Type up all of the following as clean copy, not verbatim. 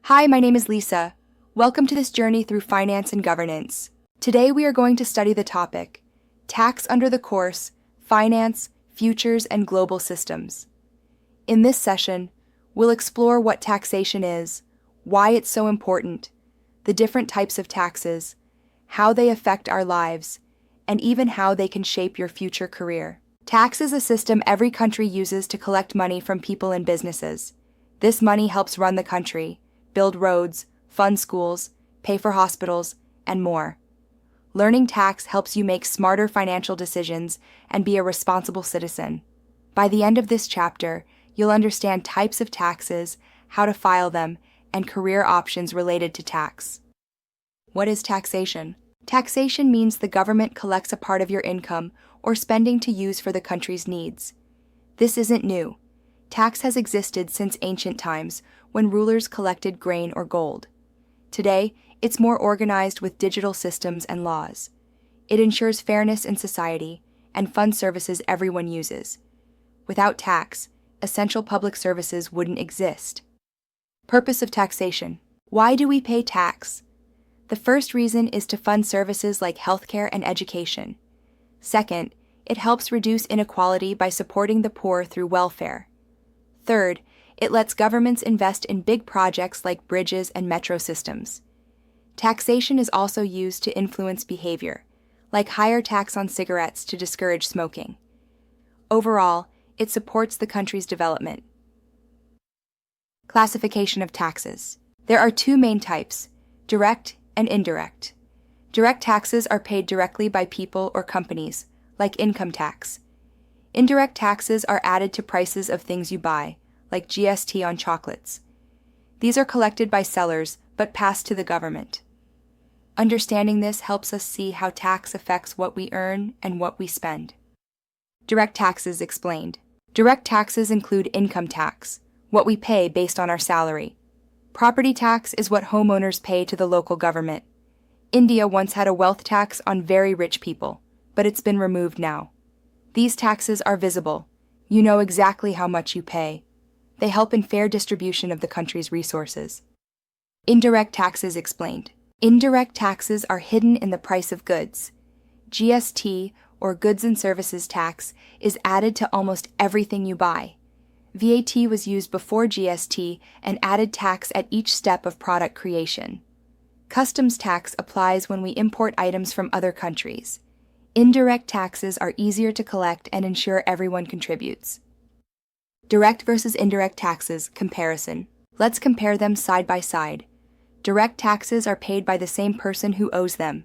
Hi, my name is Lisa. Welcome to this journey through finance and governance. Today we are going to study the topic, Tax under the course, Finance, Futures, and Global Systems. In this session, we'll explore what taxation is, why it's so important, the different types of taxes, how they affect our lives, and even how they can shape your future career. Tax is a system every country uses to collect money from people and businesses. This money helps run the country, build roads, fund schools, pay for hospitals, and more. Learning tax helps you make smarter financial decisions and be a responsible citizen. By the end of this chapter, you'll understand types of taxes, how to file them, and career options related to tax. What is taxation? Taxation means the government collects a part of your income or spending to use for the country's needs. This isn't new. Tax has existed since ancient times when rulers collected grain or gold. Today, it's more organized with digital systems and laws. It ensures fairness in society and funds services everyone uses. Without tax, essential public services wouldn't exist. Purpose of taxation. Why do we pay tax? The first reason is to fund services like healthcare and education. Second, it helps reduce inequality by supporting the poor through welfare. Third, it lets governments invest in big projects like bridges and metro systems. Taxation is also used to influence behavior, like higher tax on cigarettes to discourage smoking. Overall, it supports the country's development. Classification of taxes. There are two main types, direct and indirect. Direct taxes are paid directly by people or companies, like income tax. Indirect taxes are added to prices of things you buy, like GST on chocolates. These are collected by sellers but passed to the government. Understanding this helps us see how tax affects what we earn and what we spend. Direct taxes explained. Direct taxes include income tax, what we pay based on our salary. Property tax is what homeowners pay to the local government. India once had a wealth tax on very rich people, but it's been removed now. These taxes are visible. You know exactly how much you pay. They help in fair distribution of the country's resources. Indirect taxes explained. Indirect taxes are hidden in the price of goods. GST, or Goods and Services Tax, is added to almost everything you buy. VAT was used before GST and added tax at each step of product creation. Customs tax applies when we import items from other countries. Indirect taxes are easier to collect and ensure everyone contributes. Direct versus indirect taxes comparison. Let's compare them side by side. Direct taxes are paid by the same person who owes them.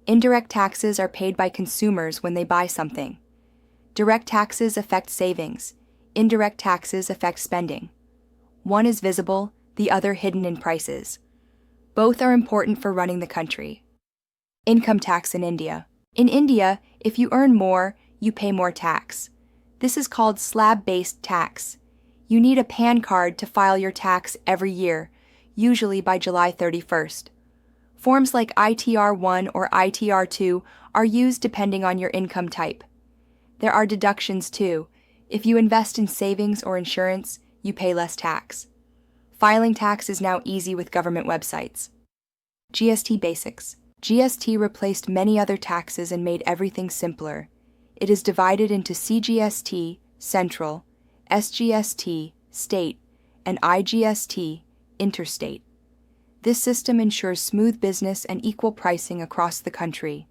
Indirect taxes are paid by consumers when they buy something. Direct taxes affect savings. Indirect taxes affect spending. One is visible, the other hidden in prices. Both are important for running the country. Income tax in India. In India, if you earn more, you pay more tax. This is called slab-based tax. You need a PAN card to file your tax every year, usually by July 31st. Forms like ITR-1 or ITR-2 are used depending on your income type. There are deductions too. If you invest in savings or insurance, you pay less tax. Filing tax is now easy with government websites. GST basics. GST replaced many other taxes and made everything simpler. It is divided into CGST, Central, SGST, State, and IGST, Interstate. This system ensures smooth business and equal pricing across the country.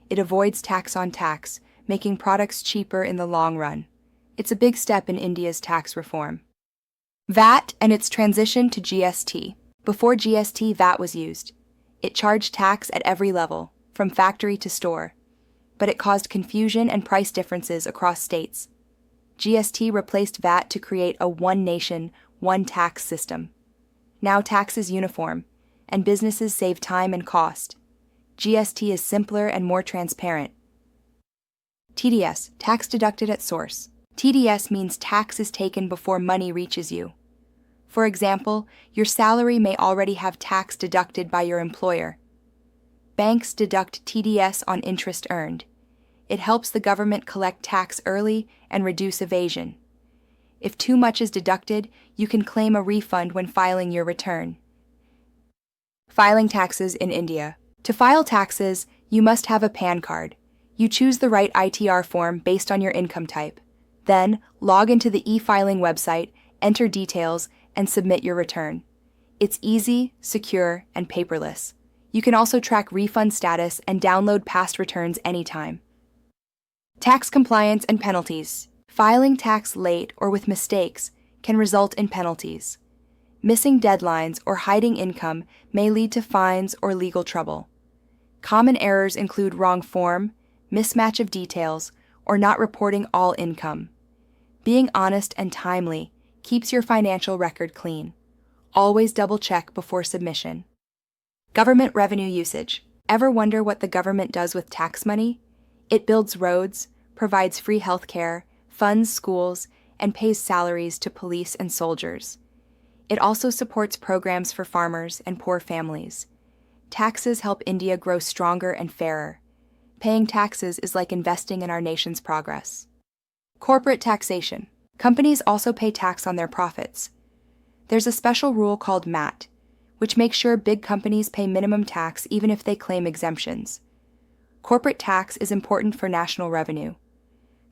It avoids tax on tax, making products cheaper in the long run. It's a big step in India's tax reform. VAT and its transition to GST. Before GST, VAT was used. It charged tax at every level, from factory to store. But it caused confusion and price differences across states. GST replaced VAT to create a one nation, one tax system. Now tax is uniform, and businesses save time and cost. GST is simpler and more transparent. TDS, tax deducted at source. TDS means tax is taken before money reaches you. For example, your salary may already have tax deducted by your employer. Banks deduct TDS on interest earned. It helps the government collect tax early and reduce evasion. If too much is deducted, you can claim a refund when filing your return. Filing taxes in India. To file taxes, you must have a PAN card. You choose the right ITR form based on your income type. Then, log into the e-filing website, enter details, and submit your return. It's easy, secure, and paperless. You can also track refund status and download past returns anytime. Tax compliance and penalties. Filing tax late or with mistakes can result in penalties. Missing deadlines or hiding income may lead to fines or legal trouble. Common errors include wrong form, mismatch of details, or not reporting all income. Being honest and timely keeps your financial record clean. Always double-check before submission. Government revenue usage. Ever wonder what the government does with tax money? It builds roads, provides free health care, funds schools, and pays salaries to police and soldiers. It also supports programs for farmers and poor families. Taxes help India grow stronger and fairer. Paying taxes is like investing in our nation's progress. Corporate taxation. Companies also pay tax on their profits. There's a special rule called MAT, which makes sure big companies pay minimum tax even if they claim exemptions. Corporate tax is important for national revenue.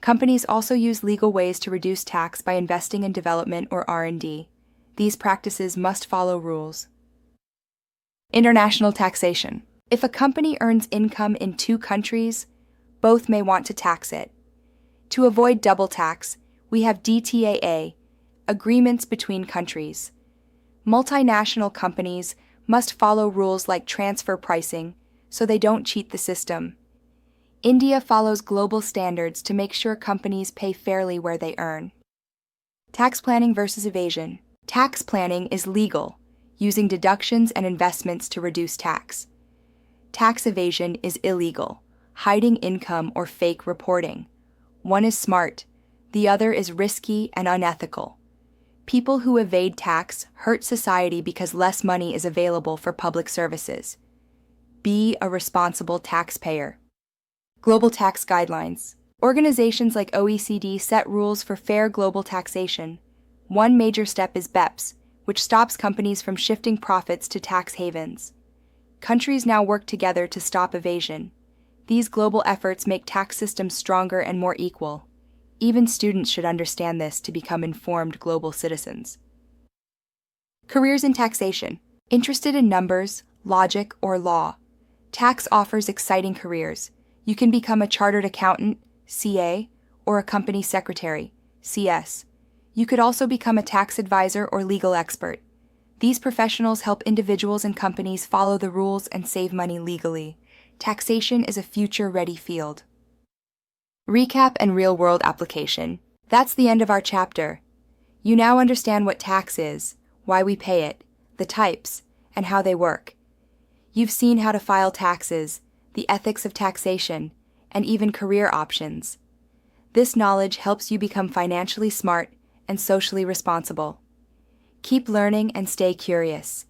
Companies also use legal ways to reduce tax by investing in development or R&D. These practices must follow rules. International taxation. If a company earns income in two countries, both may want to tax it. To avoid double tax, we have DTAA, agreements between countries. Multinational companies must follow rules like transfer pricing so they don't cheat the system. India follows global standards to make sure companies pay fairly where they earn. Tax planning versus evasion. Tax planning is legal, using deductions and investments to reduce tax. Tax evasion is illegal, hiding income or fake reporting. One is smart, the other is risky and unethical. People who evade tax hurt society because less money is available for public services. Be a responsible taxpayer. Global tax guidelines. Organizations like OECD set rules for fair global taxation. One major step is BEPS, which stops companies from shifting profits to tax havens. Countries now work together to stop evasion. These global efforts make tax systems stronger and more equal. Even students should understand this to become informed global citizens. Careers in taxation. Interested in numbers, logic, or law? Tax offers exciting careers. You can become a chartered accountant, CA, or a company secretary, CS. You could also become a tax advisor or legal expert. These professionals help individuals and companies follow the rules and save money legally. Taxation is a future-ready field. Recap and real-world application. That's the end of our chapter. You now understand what tax is, why we pay it, the types, and how they work. You've seen how to file taxes, the ethics of taxation, and even career options. This knowledge helps you become financially smart and socially responsible. Keep learning and stay curious.